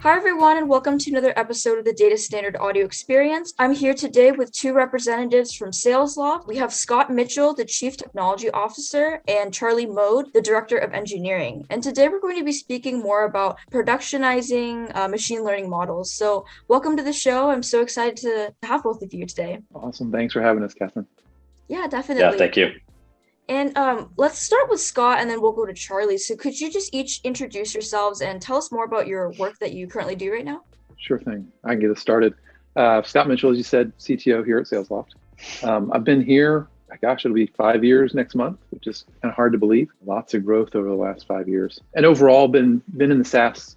Hi, everyone, and welcome to another episode of the Data Standard Audio Experience. I'm here today with two representatives from SalesLoft. We have Scott Mitchell, the Chief Technology Officer, and Charlie Moad, the Director of Engineering. And today we're going to be speaking more about productionizing machine learning models. So welcome to the show. I'm so excited to have both of you today. Awesome. Thanks for having us, Catherine. Yeah, definitely. Yeah, thank you. And let's start with Scott, and then we'll go to Charlie. So could you just each introduce yourselves and tell us more about your work that you currently do right now? Sure thing. I can get us started. Scott Mitchell, as you said, CTO here at SalesLoft. I've been here, it'll be 5 years next month, which is kind of hard to believe. Lots of growth over the last 5 years. And overall, been in the SaaS,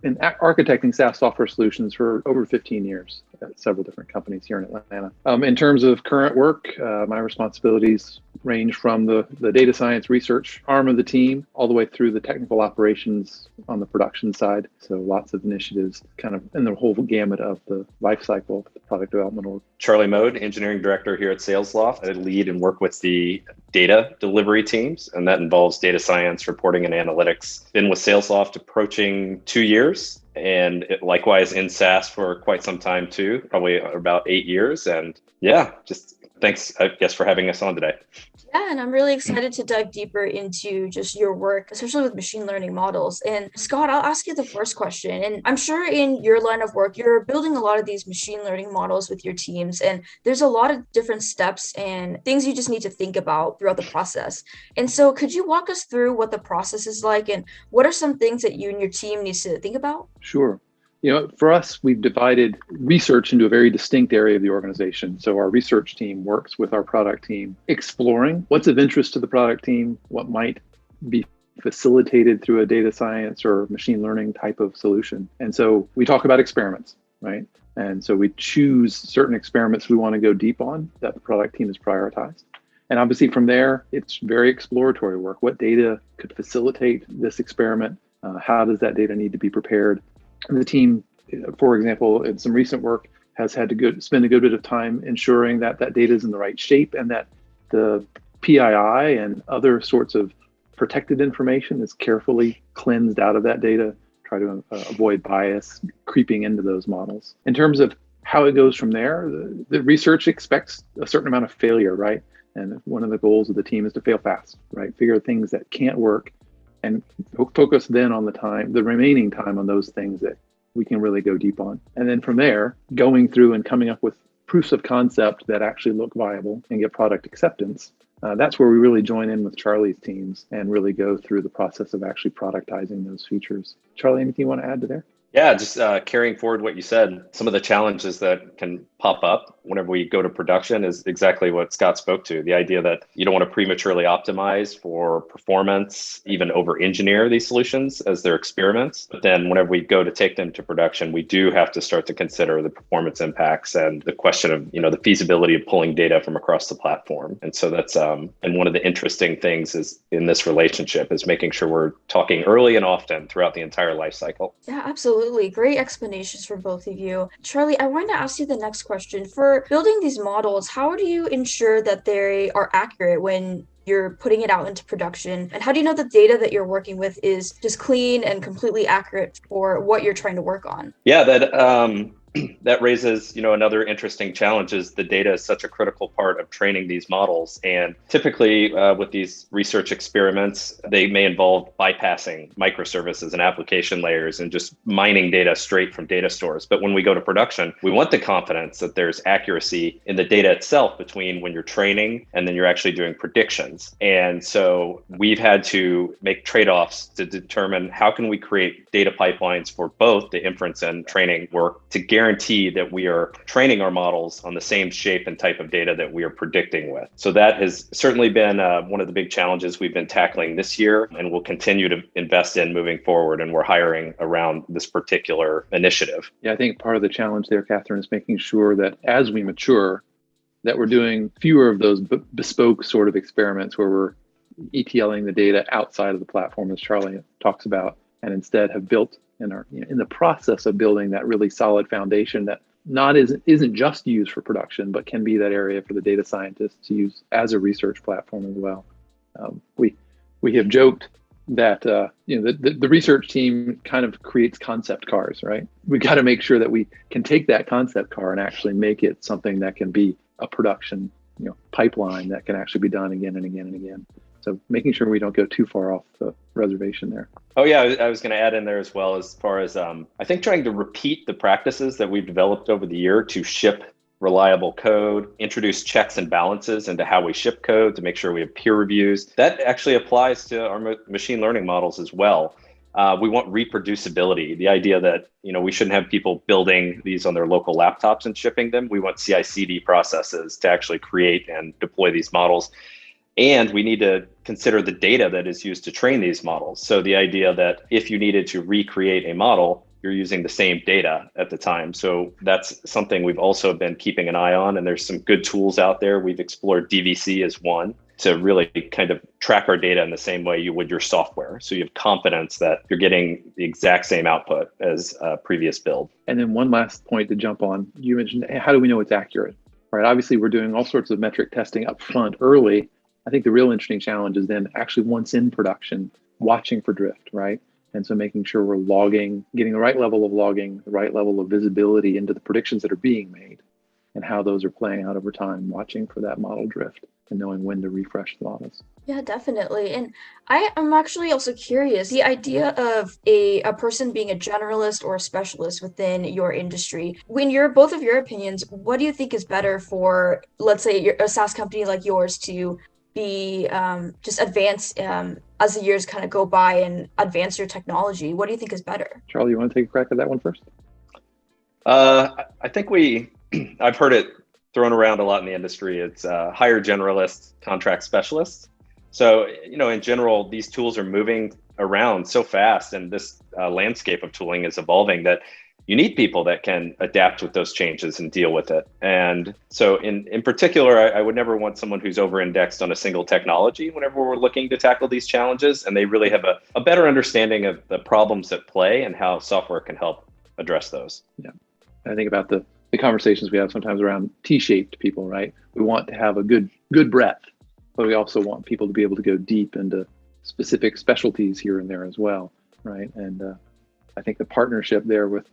been architecting SaaS software solutions for over 15 years at several different companies here in Atlanta. In terms of current work, my responsibilities range from the data science research arm of the team all the way through the technical operations on the production side. So lots of initiatives kind of in the whole gamut of the life cycle of the product development org. Charlie Moad, Engineering Director here at SalesLoft. I lead and work with the data delivery teams, and that involves data science, reporting, and analytics. Been with SalesLoft approaching 2 years, and likewise in SaaS for quite some time too, probably about 8 years. And yeah, just thanks, I guess, for having us on today. Yeah, and I'm really excited to dive deeper into just your work, especially with machine learning models. And Scott, I'll ask you the first question. And I'm sure in your line of work, you're building a lot of these machine learning models with your teams, and there's a lot of different steps and things you just need to think about throughout the process. And so could you walk us through what the process is like and what are some things that you and your team needs to think about? Sure. For us, we've divided research into a very distinct area of the organization. So our research team works with our product team, exploring what's of interest to the product team, what might be facilitated through a data science or machine learning type of solution. And so we talk about experiments, right? And so we choose certain experiments we want to go deep on that the product team has prioritized. And obviously from there, it's very exploratory work. What data could facilitate this experiment? How does that data need to be prepared? And the team, for example, in some recent work, has had to spend a good bit of time ensuring that that data is in the right shape and that the PII and other sorts of protected information is carefully cleansed out of that data, try to avoid bias creeping into those models. In terms of how it goes from there, the research expects a certain amount of failure, right? And one of the goals of the team is to fail fast, right? Figure things that can't work and focus then on the remaining time on those things that we can really go deep on. And then from there, going through and coming up with proofs of concept that actually look viable and get product acceptance. That's where we really join in with Charlie's teams and really go through the process of actually productizing those features. Charlie, anything you want to add to there? Yeah, just carrying forward what you said, some of the challenges that can pop up whenever we go to production is exactly what Scott spoke to. The idea that you don't want to prematurely optimize for performance, even over engineer these solutions as their experiments. But then whenever we go to take them to production, we do have to start to consider the performance impacts and the question of, the feasibility of pulling data from across the platform. And so that's, and one of the interesting things is in this relationship is making sure we're talking early and often throughout the entire life cycle. Yeah, absolutely. Great explanations from both of you. Charlie, I wanted to ask you the next question. For building these models, how do you ensure that they are accurate when you're putting it out into production? And how do you know the data that you're working with is just clean and completely accurate for what you're trying to work on? Yeah, that raises, another interesting challenge is the data is such a critical part of training these models. And typically with these research experiments, they may involve bypassing microservices and application layers and just mining data straight from data stores. But when we go to production, we want the confidence that there's accuracy in the data itself between when you're training and then you're actually doing predictions. And so we've had to make trade-offs to determine how can we create data pipelines for both the inference and training work to guarantee that we are training our models on the same shape and type of data that we are predicting with. So that has certainly been one of the big challenges we've been tackling this year and will continue to invest in moving forward. And we're hiring around this particular initiative. Yeah, I think part of the challenge there, Catherine, is making sure that as we mature, that we're doing fewer of those bespoke sort of experiments where we're ETLing the data outside of the platform, as Charlie talks about, and instead have built in the process of building that really solid foundation that isn't just used for production, but can be that area for the data scientists to use as a research platform as well. We have joked that the research team kind of creates concept cars, right? We got to make sure that we can take that concept car and actually make it something that can be a production pipeline that can actually be done again and again and again. So making sure we don't go too far off the reservation there. Oh yeah, I was going to add in there as well, as far as I think trying to repeat the practices that we've developed over the year to ship reliable code, introduce checks and balances into how we ship code to make sure we have peer reviews. That actually applies to our machine learning models as well. We want reproducibility, the idea that we shouldn't have people building these on their local laptops and shipping them. We want CI/CD processes to actually create and deploy these models. And we need to consider the data that is used to train these models. So the idea that if you needed to recreate a model, you're using the same data at the time. So that's something we've also been keeping an eye on. And there's some good tools out there. We've explored DVC as one to really kind of track our data in the same way you would your software. So you have confidence that you're getting the exact same output as a previous build. And then one last point to jump on. You mentioned, how do we know it's accurate? Right. Obviously, we're doing all sorts of metric testing up front early. I think the real interesting challenge is then actually once in production, watching for drift, right? And so making sure we're logging, getting the right level of logging, the right level of visibility into the predictions that are being made and how those are playing out over time, watching for that model drift and knowing when to refresh the models. Yeah, definitely. And I am actually also curious, the idea of a person being a generalist or a specialist within your industry. When both of your opinions, what do you think is better for, let's say, a SaaS company like yours to be just advance as the years kind of go by and advance your technology? What do you think is better? Charlie, you want to take a crack at that one first? I think I've heard it thrown around a lot in the industry. It's hire generalists, contract specialists. So, in general, these tools are moving around so fast, and this landscape of tooling is evolving that you need people that can adapt with those changes and deal with it. And so in particular, I would never want someone who's over-indexed on a single technology whenever we're looking to tackle these challenges, and they really have a better understanding of the problems at play and how software can help address those. Yeah, I think about the conversations we have sometimes around T-shaped people, right? We want to have a good breadth, but we also want people to be able to go deep into specific specialties here and there as well, right? And I think the partnership there with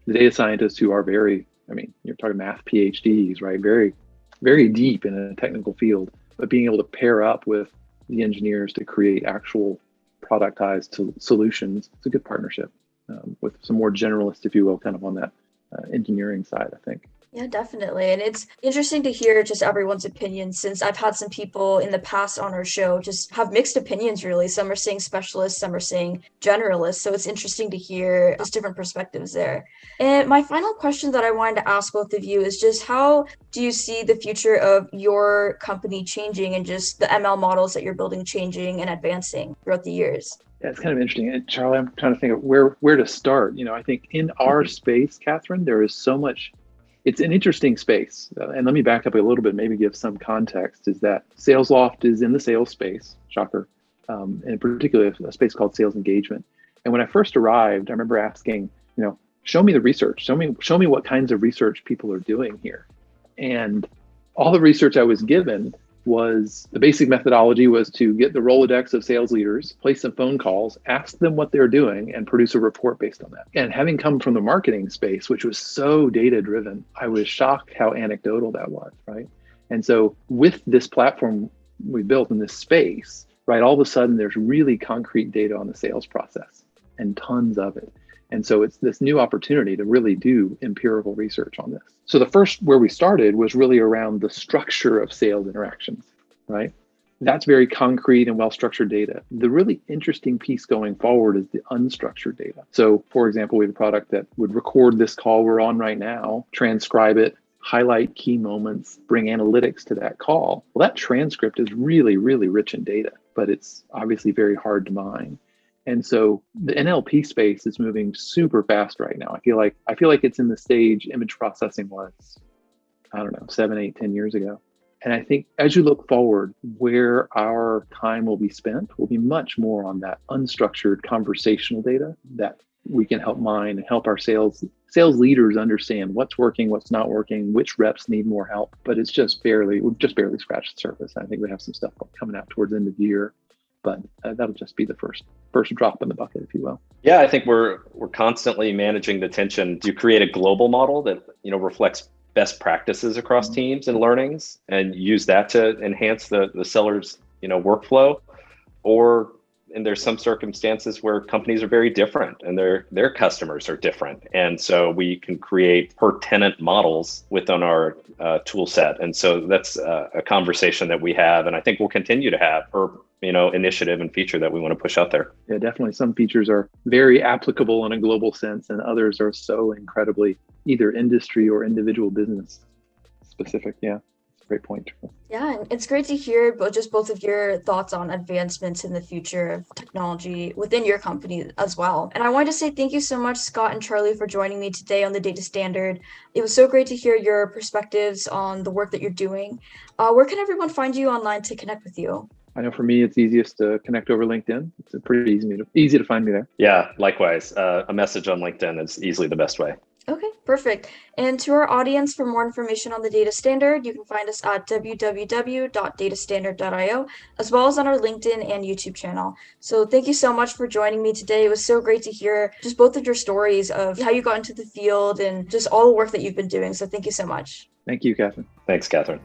the data scientists who are you're talking math PhDs, right? Very, very deep in a technical field, but being able to pair up with the engineers to create actual productized solutions. It's a good partnership with some more generalists, if you will, kind of on that engineering side, I think. Yeah, definitely. And it's interesting to hear just everyone's opinions, since I've had some people in the past on our show just have mixed opinions, really. Some are saying specialists, some are saying generalists. So it's interesting to hear just different perspectives there. And my final question that I wanted to ask both of you is just, how do you see the future of your company changing and just the ML models that you're building changing and advancing throughout the years? Yeah, it's kind of interesting. And Charlie, I'm trying to think of where to start. I think in our space, Catherine, there is so much. It's an interesting space. And let me back up a little bit, maybe give some context, is that SalesLoft is in the sales space, shocker, and in particular, a space called sales engagement. And when I first arrived, I remember asking, show me the research, show me what kinds of research people are doing here. And all the research I was given was the basic methodology was to get the Rolodex of sales leaders, place some phone calls, ask them what they're doing, and produce a report based on that. And having come from the marketing space, which was so data driven, I was shocked how anecdotal that was, right? And so with this platform we built in this space, right, all of a sudden there's really concrete data on the sales process and tons of it. And so it's this new opportunity to really do empirical research on this. So the first where we started was really around the structure of sales interactions, right? That's very concrete and well-structured data. The really interesting piece going forward is the unstructured data. So for example, we have a product that would record this call we're on right now, transcribe it, highlight key moments, bring analytics to that call. Well, that transcript is really, really rich in data, but it's obviously very hard to mine. And so the NLP space is moving super fast right now. I feel like it's in the stage image processing was, 7, 8, 10 years ago. And I think as you look forward, where our time will be spent will be much more on that unstructured conversational data that we can help mine and help our sales leaders understand what's working, what's not working, which reps need more help. But we've just barely scratched the surface. I think we have some stuff coming out towards the end of the year but that'll just be the first drop in the bucket, if you will. Yeah, I think we're constantly managing the tension to create a global model that reflects best practices across teams and learnings, and use that to enhance the seller's workflow. And there's some circumstances where companies are very different and their customers are different. And so we can create per tenant models within our tool set. And so that's a conversation that we have, and I think we'll continue to have per initiative and feature that we want to push out there. Yeah, definitely. Some features are very applicable in a global sense, and others are so incredibly either industry or individual business specific. Yeah. Great point. Yeah, and it's great to hear both of your thoughts on advancements in the future of technology within your company as well. And I wanted to say thank you so much, Scott and Charlie, for joining me today on the Data Standard. It was so great to hear your perspectives on the work that you're doing. Where can everyone find you online to connect with you? I know for me, it's easiest to connect over LinkedIn. It's pretty easy to find me there. Yeah, likewise. A message on LinkedIn is easily the best way. Okay, perfect. And to our audience, for more information on the Data Standard, you can find us at www.datastandard.io, as well as on our LinkedIn and YouTube channel. So thank you so much for joining me today. It was so great to hear just both of your stories of how you got into the field and just all the work that you've been doing. So thank you so much. Thank you, Catherine. Thanks, Catherine.